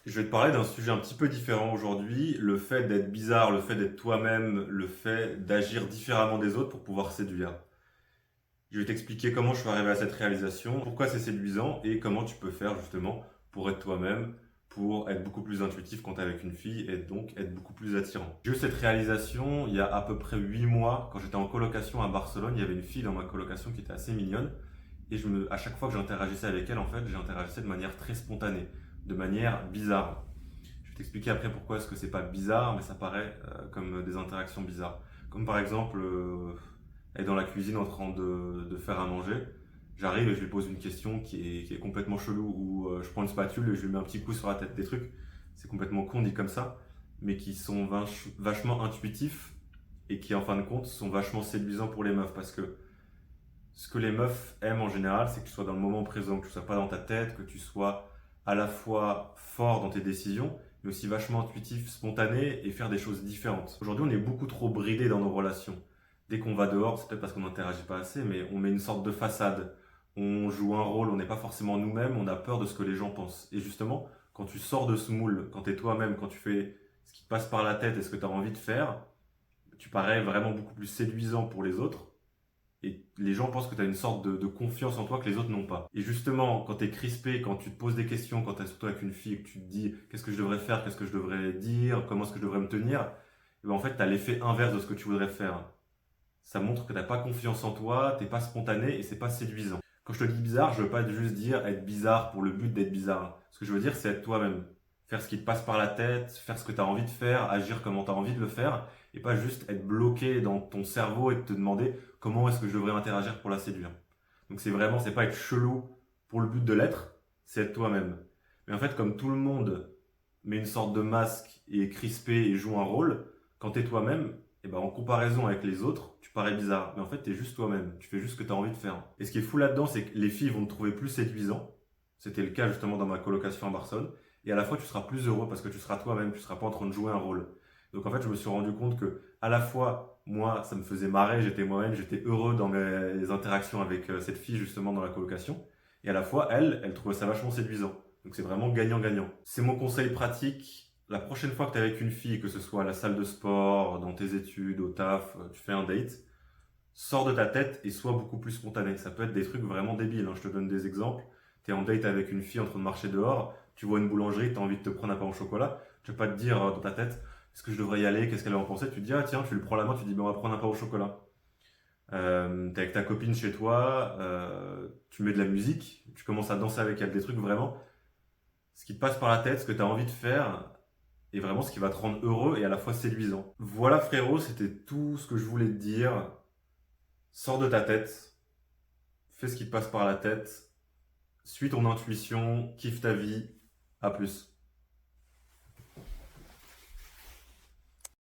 Je vais te parler d'un sujet un petit peu différent aujourd'hui, le fait d'être bizarre, le fait d'être toi-même, le fait d'agir différemment des autres pour pouvoir séduire. Je vais t'expliquer comment je suis arrivé à cette réalisation, pourquoi c'est séduisant et comment tu peux faire justement pour être toi-même, pour être beaucoup plus intuitif quand t'es avec une fille et donc être beaucoup plus attirant. J'ai eu cette réalisation il y a à peu près 8 mois quand j'étais en colocation à Barcelone. Il y avait une fille dans ma colocation qui était assez mignonne et à chaque fois que j'interagissais avec elle, en fait, j'interagissais de manière très spontanée, de manière bizarre. Je vais t'expliquer après pourquoi est-ce que c'est pas bizarre, mais ça paraît comme des interactions bizarres. Comme par exemple, elle est dans la cuisine en train de faire à manger. J'arrive et je lui pose une question qui est complètement chelou, où je prends une spatule et je lui mets un petit coup sur la tête. Des trucs, c'est complètement con dit comme ça, mais qui sont vachement intuitifs et qui en fin de compte sont vachement séduisants pour les meufs, parce que ce que les meufs aiment en général, c'est que tu sois dans le moment présent, que tu sois pas dans ta tête, que tu sois à la fois fort dans tes décisions, mais aussi vachement intuitif, spontané et faire des choses différentes. Aujourd'hui, on est beaucoup trop bridé dans nos relations. Dès qu'on va dehors, c'est peut-être parce qu'on n'interagit pas assez, mais on met une sorte de façade. On joue un rôle, on n'est pas forcément nous-mêmes, on a peur de ce que les gens pensent. Et justement, quand tu sors de ce moule, quand tu es toi-même, quand tu fais ce qui te passe par la tête et ce que tu as envie de faire, tu parais vraiment beaucoup plus séduisant pour les autres et les gens pensent que tu as une sorte de confiance en toi que les autres n'ont pas. Et justement, quand tu es crispé, quand tu te poses des questions, quand tu es surtout avec une fille et que tu te dis qu'est-ce que je devrais faire, qu'est-ce que je devrais dire, comment est-ce que je devrais me tenir, et ben en fait, tu as l'effet inverse de ce que tu voudrais faire. Ça montre que tu n'as pas confiance en toi, t'es pas spontané et c'est pas séduisant. Quand je te dis bizarre, je veux pas juste dire être bizarre pour le but d'être bizarre. Ce que je veux dire, c'est être toi-même. Faire ce qui te passe par la tête, faire ce que tu as envie de faire, agir comment tu as envie de le faire, et pas juste être bloqué dans ton cerveau et te demander comment est-ce que je devrais interagir pour la séduire. Donc c'est pas être chelou pour le but de l'être, c'est être toi-même. Mais en fait, comme tout le monde met une sorte de masque et est crispé et joue un rôle, quand t'es toi-même, et ben en comparaison avec les autres, tu parais bizarre. Mais en fait, t'es juste toi-même. Tu fais juste ce que t'as envie de faire. Et ce qui est fou là-dedans, c'est que les filles vont te trouver plus séduisant. C'était le cas justement dans ma colocation à Barcelone. Et à la fois, tu seras plus heureux parce que tu seras toi-même. Tu seras pas en train de jouer un rôle. Donc en fait, je me suis rendu compte que à la fois, moi, ça me faisait marrer, j'étais moi-même, j'étais heureux dans mes interactions avec cette fille justement dans la colocation. Et à la fois, elle trouvait ça vachement séduisant. Donc c'est vraiment gagnant-gagnant. C'est mon conseil pratique. La prochaine fois que tu es avec une fille, que ce soit à la salle de sport, dans tes études, au taf, tu fais un date, sors de ta tête et sois beaucoup plus spontané. Ça peut être des trucs vraiment débiles, hein. Je te donne des exemples. Tu es en date avec une fille en train de marcher dehors, tu vois une boulangerie, tu as envie de te prendre un pain au chocolat. Tu vas pas te dire dans ta tête, est-ce que je devrais y aller, qu'est-ce qu'elle va en penser. Tu te dis, ah tiens, tu lui prends la main, tu dis, ben, on va prendre un pain au chocolat. T'es avec ta copine chez toi, tu mets de la musique, tu commences à danser avec elle, des trucs vraiment, ce qui te passe par la tête, ce que tu as envie de faire, et vraiment ce qui va te rendre heureux et à la fois séduisant. Voilà frérot, c'était tout ce que je voulais te dire. Sors de ta tête, fais ce qui te passe par la tête, suis ton intuition, kiffe ta vie, à plus.